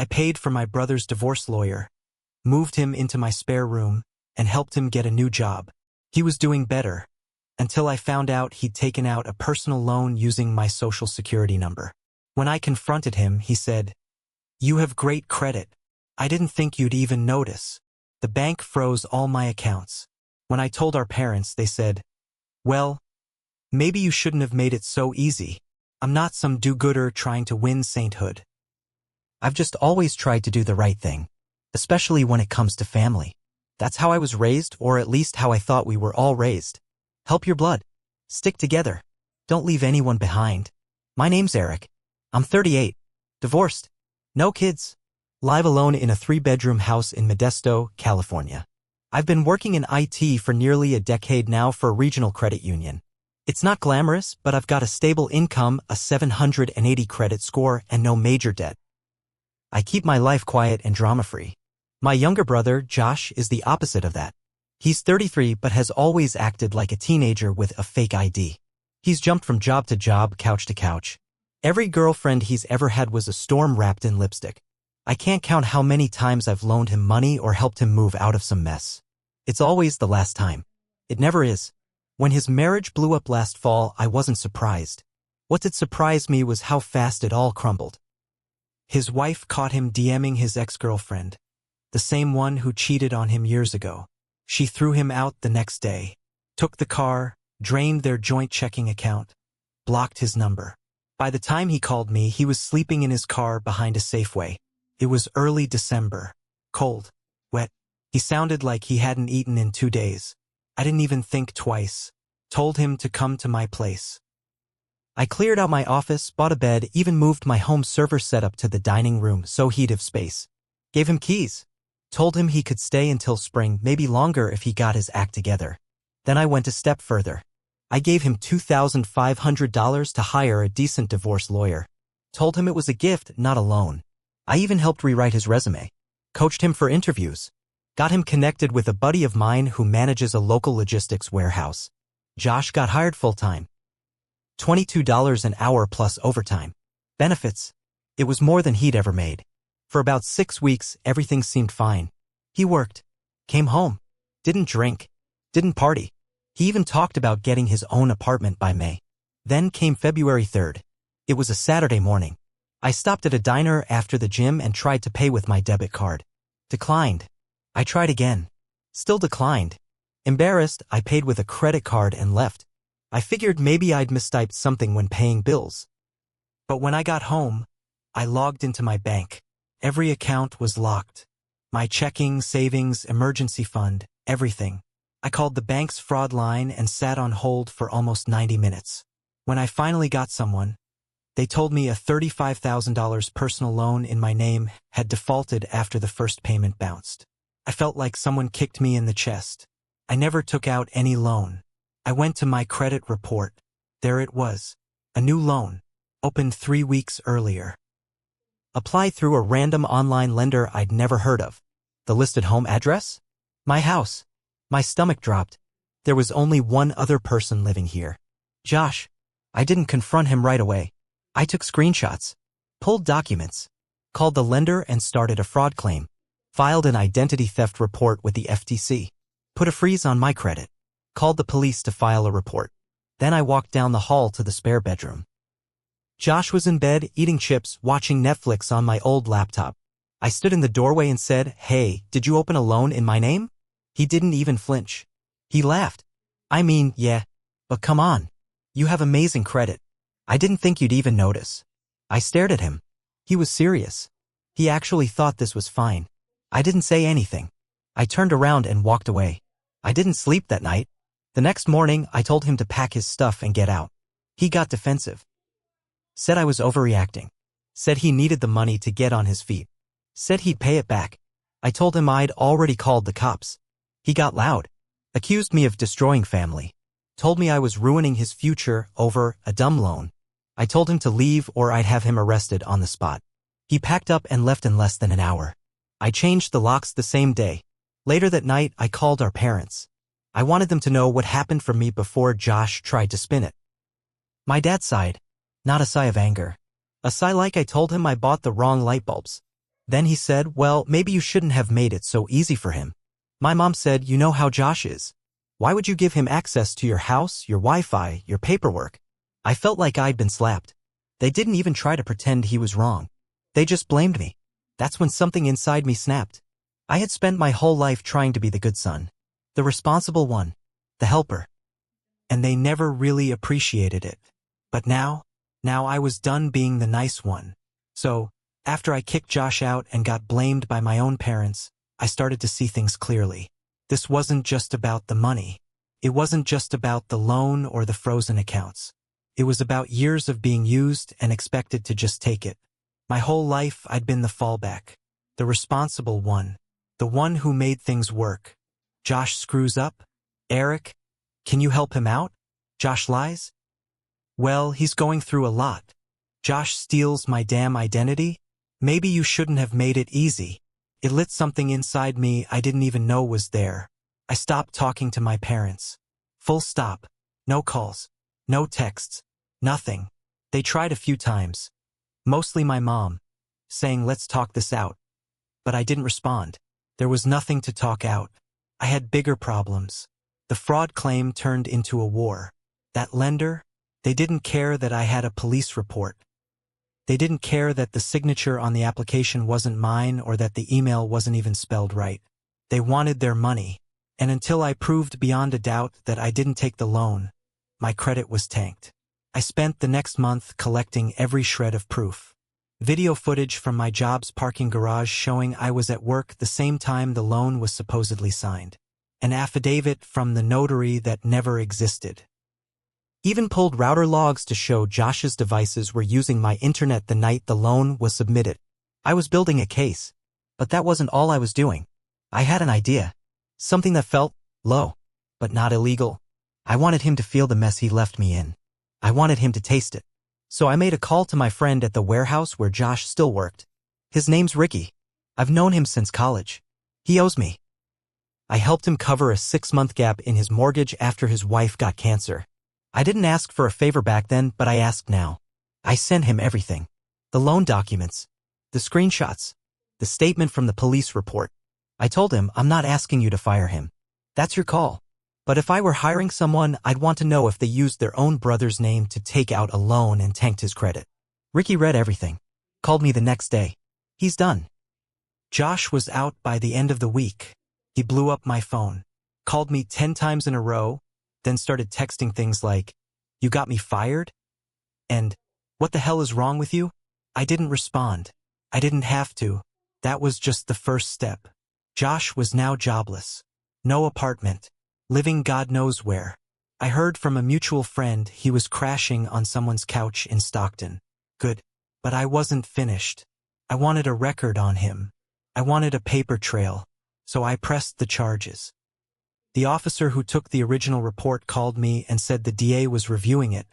I paid for my brother's divorce lawyer, moved him into my spare room, and helped him get a new job. He was doing better, until I found out he'd taken out a personal loan using my social security number. When I confronted him, he said, "You have great credit. I didn't think you'd even notice." The bank froze all my accounts. When I told our parents, they said, "Well, maybe you shouldn't have made it so easy. I'm not some do-gooder trying to win sainthood. I've just always tried to do the right thing, especially when it comes to family. That's how I was raised, or at least how I thought we were all raised. Help your blood. Stick together. Don't leave anyone behind. My name's Eric. I'm 38. Divorced. No kids. Live alone in a 3-bedroom house in Modesto, California. I've been working in IT for nearly a decade now for a regional credit union. It's not glamorous, but I've got a stable income, a 780 credit score, and no major debt. I keep my life quiet and drama-free. My younger brother, Josh, is the opposite of that. He's 33 but has always acted like a teenager with a fake ID. He's jumped from job to job, couch to couch. Every girlfriend he's ever had was a storm wrapped in lipstick. I can't count how many times I've loaned him money or helped him move out of some mess. It's always the last time. It never is. When his marriage blew up last fall, I wasn't surprised. What did surprise me was how fast it all crumbled. His wife caught him DMing his ex-girlfriend, the same one who cheated on him years ago. She threw him out the next day, took the car, drained their joint checking account, blocked his number. By the time he called me, he was sleeping in his car behind a Safeway. It was early December. Cold. Wet. He sounded like he hadn't eaten in 2 days. I didn't even think twice. Told him to come to my place. I cleared out my office, bought a bed, even moved my home server setup to the dining room so he'd have space. Gave him keys. Told him he could stay until spring, maybe longer if he got his act together. Then I went a step further. I gave him $2,500 to hire a decent divorce lawyer. Told him it was a gift, not a loan. I even helped rewrite his resume. Coached him for interviews. Got him connected with a buddy of mine who manages a local logistics warehouse. Josh got hired full-time. $22 an hour plus overtime. Benefits. It was more than he'd ever made. For about 6 weeks, everything seemed fine. He worked. Came home. Didn't drink. Didn't party. He even talked about getting his own apartment by May. Then came February 3rd. It was a Saturday morning. I stopped at a diner after the gym and tried to pay with my debit card. Declined. I tried again. Still declined. Embarrassed, I paid with a credit card and left. I figured maybe I'd mistyped something when paying bills. But when I got home, I logged into my bank. Every account was locked. My checking, savings, emergency fund, everything. I called the bank's fraud line and sat on hold for almost 90 minutes. When I finally got someone, they told me a $35,000 personal loan in my name had defaulted after the first payment bounced. I felt like someone kicked me in the chest. I never took out any loan. I went to my credit report. There it was. A new loan. Opened 3 weeks earlier. Applied through a random online lender I'd never heard of. The listed home address? My house. My stomach dropped. There was only one other person living here. Josh. I didn't confront him right away. I took screenshots. Pulled documents. Called the lender and started a fraud claim. Filed an identity theft report with the FTC. Put a freeze on my credit. Called the police to file a report. Then I walked down the hall to the spare bedroom. Josh was in bed, eating chips, watching Netflix on my old laptop. I stood in the doorway and said, "Hey, did you open a loan in my name?" He didn't even flinch. He laughed. "I mean, yeah, but come on. You have amazing credit. I didn't think you'd even notice." I stared at him. He was serious. He actually thought this was fine. I didn't say anything. I turned around and walked away. I didn't sleep that night. The next morning, I told him to pack his stuff and get out. He got defensive. Said I was overreacting. Said he needed the money to get on his feet. Said he'd pay it back. I told him I'd already called the cops. He got loud. Accused me of destroying family. Told me I was ruining his future over a dumb loan. I told him to leave or I'd have him arrested on the spot. He packed up and left in less than an hour. I changed the locks the same day. Later that night, I called our parents. I wanted them to know what happened from me before Josh tried to spin it. My dad sighed. Not a sigh of anger. A sigh like I told him I bought the wrong light bulbs. Then he said, well, maybe you shouldn't have made it so easy for him. My mom said, you know how Josh is. Why would you give him access to your house, your Wi-Fi, your paperwork? I felt like I'd been slapped. They didn't even try to pretend he was wrong. They just blamed me. That's when something inside me snapped. I had spent my whole life trying to be the good son, the responsible one, the helper. And they never really appreciated it. But now I was done being the nice one. So, after I kicked Josh out and got blamed by my own parents, I started to see things clearly. This wasn't just about the money. It wasn't just about the loan or the frozen accounts. It was about years of being used and expected to just take it. My whole life I'd been the fallback, the responsible one, the one who made things work. Josh screws up? Eric? Can you help him out? Josh lies? Well, he's going through a lot. Josh steals my damn identity? Maybe you shouldn't have made it easy. It lit something inside me I didn't even know was there. I stopped talking to my parents. Full stop. No calls. No texts. Nothing. They tried a few times. Mostly my mom, saying let's talk this out. But I didn't respond. There was nothing to talk out. I had bigger problems. The fraud claim turned into a war. That lender, they didn't care that I had a police report. They didn't care that the signature on the application wasn't mine or that the email wasn't even spelled right. They wanted their money. And until I proved beyond a doubt that I didn't take the loan, my credit was tanked. I spent the next month collecting every shred of proof. Video footage from my job's parking garage showing I was at work the same time the loan was supposedly signed. An affidavit from the notary that never existed. Even pulled router logs to show Josh's devices were using my internet the night the loan was submitted. I was building a case. But that wasn't all I was doing. I had an idea. Something that felt low, but not illegal. I wanted him to feel the mess he left me in. I wanted him to taste it. So I made a call to my friend at the warehouse where Josh still worked. His name's Ricky. I've known him since college. He owes me. I helped him cover a 6-month gap in his mortgage after his wife got cancer. I didn't ask for a favor back then, but I asked now. I sent him everything. The loan documents, the screenshots, the statement from the police report. I told him, I'm not asking you to fire him. That's your call. But if I were hiring someone, I'd want to know if they used their own brother's name to take out a loan and tanked his credit. Ricky read everything. Called me the next day. He's done. Josh was out by the end of the week. He blew up my phone. Called me 10 times in a row, then started texting things like, you got me fired? And, what the hell is wrong with you? I didn't respond. I didn't have to. That was just the first step. Josh was now jobless. No apartment. Living God knows where. I heard from a mutual friend he was crashing on someone's couch in Stockton. Good. But I wasn't finished. I wanted a record on him. I wanted a paper trail. So I pressed the charges. The officer who took the original report called me and said the DA was reviewing it,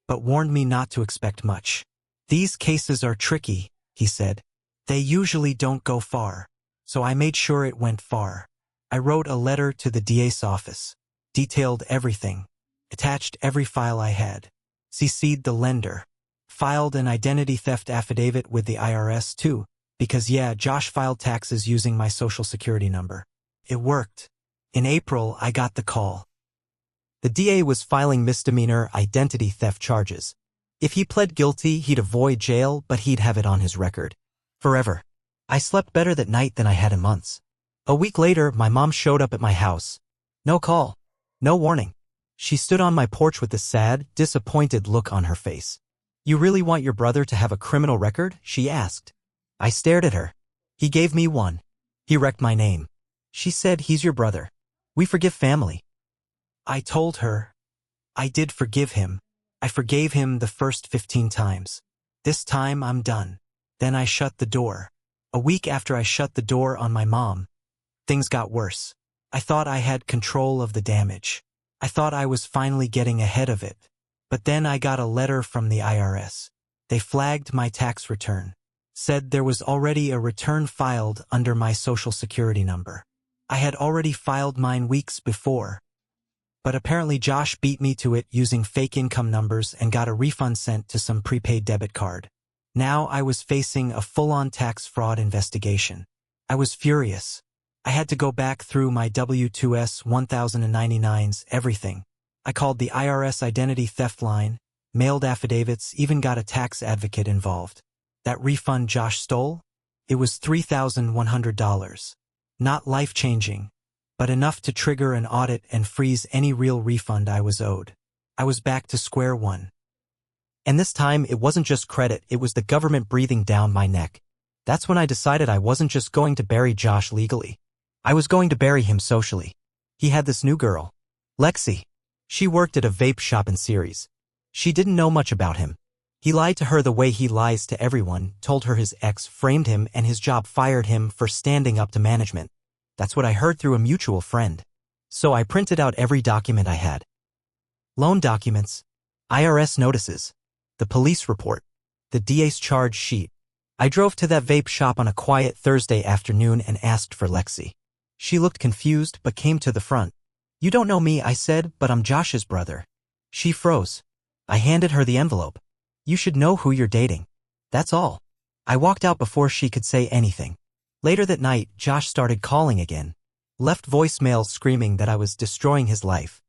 but warned me not to expect much. These cases are tricky, he said. They usually don't go far. So I made sure it went far. I wrote a letter to the DA's office, detailed everything, attached every file I had, CC'd the lender, filed an identity theft affidavit with the IRS too, because yeah, Josh filed taxes using my social security number. It worked. In April, I got the call. The DA was filing misdemeanor identity theft charges. If he pled guilty, he'd avoid jail, but he'd have it on his record. Forever. I slept better that night than I had in months. A week later, my mom showed up at my house. No call. No warning. She stood on my porch with a sad, disappointed look on her face. You really want your brother to have a criminal record? She asked. I stared at her. He gave me one. He wrecked my name. She said, he's your brother. We forgive family. I told her. I did forgive him. I forgave him the first 15 times. This time I'm done. Then I shut the door. A week after I shut the door on my mom, things got worse. I thought I had control of the damage. I thought I was finally getting ahead of it. But then I got a letter from the IRS. They flagged my tax return. Said there was already a return filed under my social security number. I had already filed mine weeks before. But apparently Josh beat me to it using fake income numbers and got a refund sent to some prepaid debit card. Now I was facing a full-on tax fraud investigation. I was furious. I had to go back through my W-2S 1099s, everything. I called the IRS identity theft line, mailed affidavits, even got a tax advocate involved. That refund Josh stole? It was $3,100. Not life-changing, but enough to trigger an audit and freeze any real refund I was owed. I was back to square one. And this time, it wasn't just credit, it was the government breathing down my neck. That's when I decided I wasn't just going to bury Josh legally. I was going to bury him socially. He had this new girl, Lexi. She worked at a vape shop in Ceres. She didn't know much about him. He lied to her the way he lies to everyone, told her his ex framed him and his job fired him for standing up to management. That's what I heard through a mutual friend. So I printed out every document I had. Loan documents, IRS notices, the police report, the DA's charge sheet. I drove to that vape shop on a quiet Thursday afternoon and asked for Lexi. She looked confused but came to the front. "You don't know me," I said, "but I'm Josh's brother." She froze. I handed her the envelope. "You should know who you're dating. That's all." I walked out before she could say anything. Later that night, Josh started calling again. Left voicemails screaming that I was destroying his life.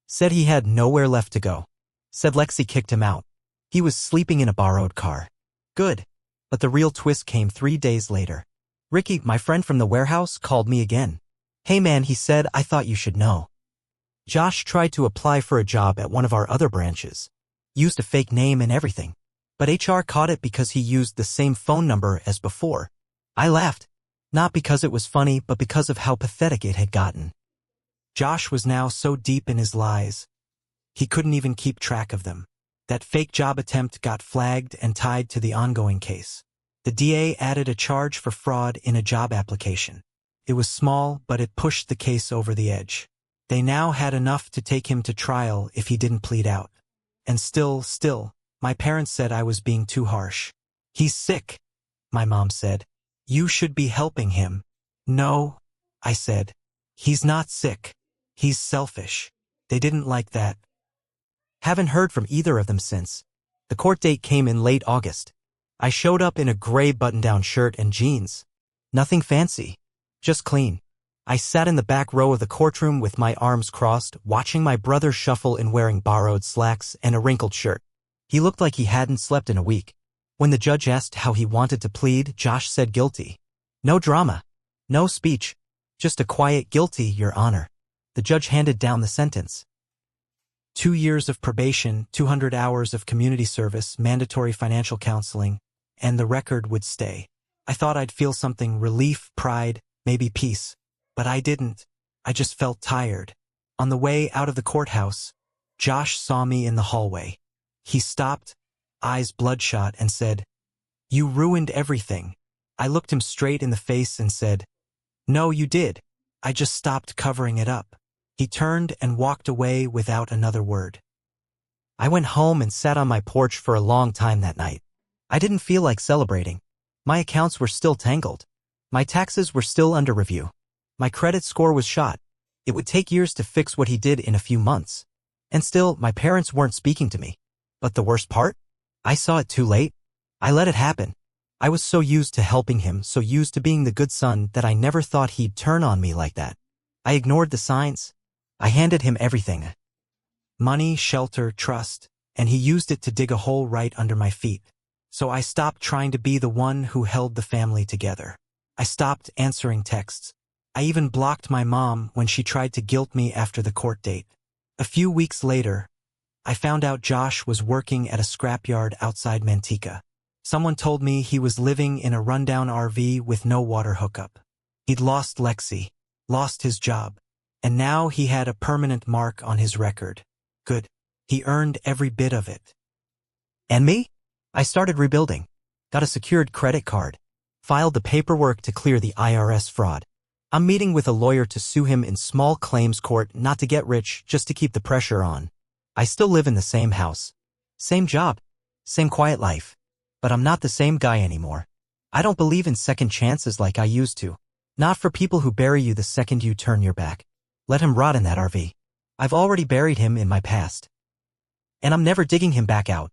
Said he had nowhere left to go. Said Lexi kicked him out. He was sleeping in a borrowed car. Good. But the real twist came 3 days later. Ricky, my friend from the warehouse, called me again. "Hey man," he said, "I thought you should know. Josh tried to apply for a job at one of our other branches. Used a fake name and everything. But HR caught it because he used the same phone number as before." I laughed. Not because it was funny, but because of how pathetic it had gotten. Josh was now so deep in his lies, he couldn't even keep track of them. That fake job attempt got flagged and tied to the ongoing case. The DA added a charge for fraud in a job application. It was small, but it pushed the case over the edge. They now had enough to take him to trial if he didn't plead out. And still, my parents said I was being too harsh. "He's sick," my mom said. "You should be helping him." "No," I said. "He's not sick. He's selfish." They didn't like that. Haven't heard from either of them since. The court date came in late August. I showed up in a gray button-down shirt and jeans. Nothing fancy. Just clean. I sat in the back row of the courtroom with my arms crossed, watching my brother shuffle in wearing borrowed slacks and a wrinkled shirt. He looked like he hadn't slept in a week. When the judge asked how he wanted to plead, Josh said guilty. No drama. No speech. Just a quiet guilty, Your Honor. The judge handed down the sentence. 2 years of probation, 200 hours of community service, mandatory financial counseling, and the record would stay. I thought I'd feel something, relief, pride, maybe peace. But I didn't. I just felt tired. On the way out of the courthouse, Josh saw me in the hallway. He stopped, eyes bloodshot, and said, "You ruined everything." I looked him straight in the face and said, "No, you did. I just stopped covering it up." He turned and walked away without another word. I went home and sat on my porch for a long time that night. I didn't feel like celebrating. My accounts were still tangled. My taxes were still under review. My credit score was shot. It would take years to fix what he did in a few months. And still, my parents weren't speaking to me. But the worst part? I saw it too late. I let it happen. I was so used to helping him, so used to being the good son, that I never thought he'd turn on me like that. I ignored the signs. I handed him everything. Money, shelter, trust, and he used it to dig a hole right under my feet. So I stopped trying to be the one who held the family together. I stopped answering texts. I even blocked my mom when she tried to guilt me after the court date. A few weeks later, I found out Josh was working at a scrapyard outside Manteca. Someone told me he was living in a rundown RV with no water hookup. He'd lost Lexi, lost his job, and now he had a permanent mark on his record. Good. He earned every bit of it. And me? I started rebuilding. Got a secured credit card. Filed the paperwork to clear the IRS fraud. I'm meeting with a lawyer to sue him in small claims court, not to get rich, just to keep the pressure on. I still live in the same house. Same job. Same quiet life. But I'm not the same guy anymore. I don't believe in second chances like I used to. Not for people who bury you the second you turn your back. Let him rot in that RV. I've already buried him in my past. And I'm never digging him back out.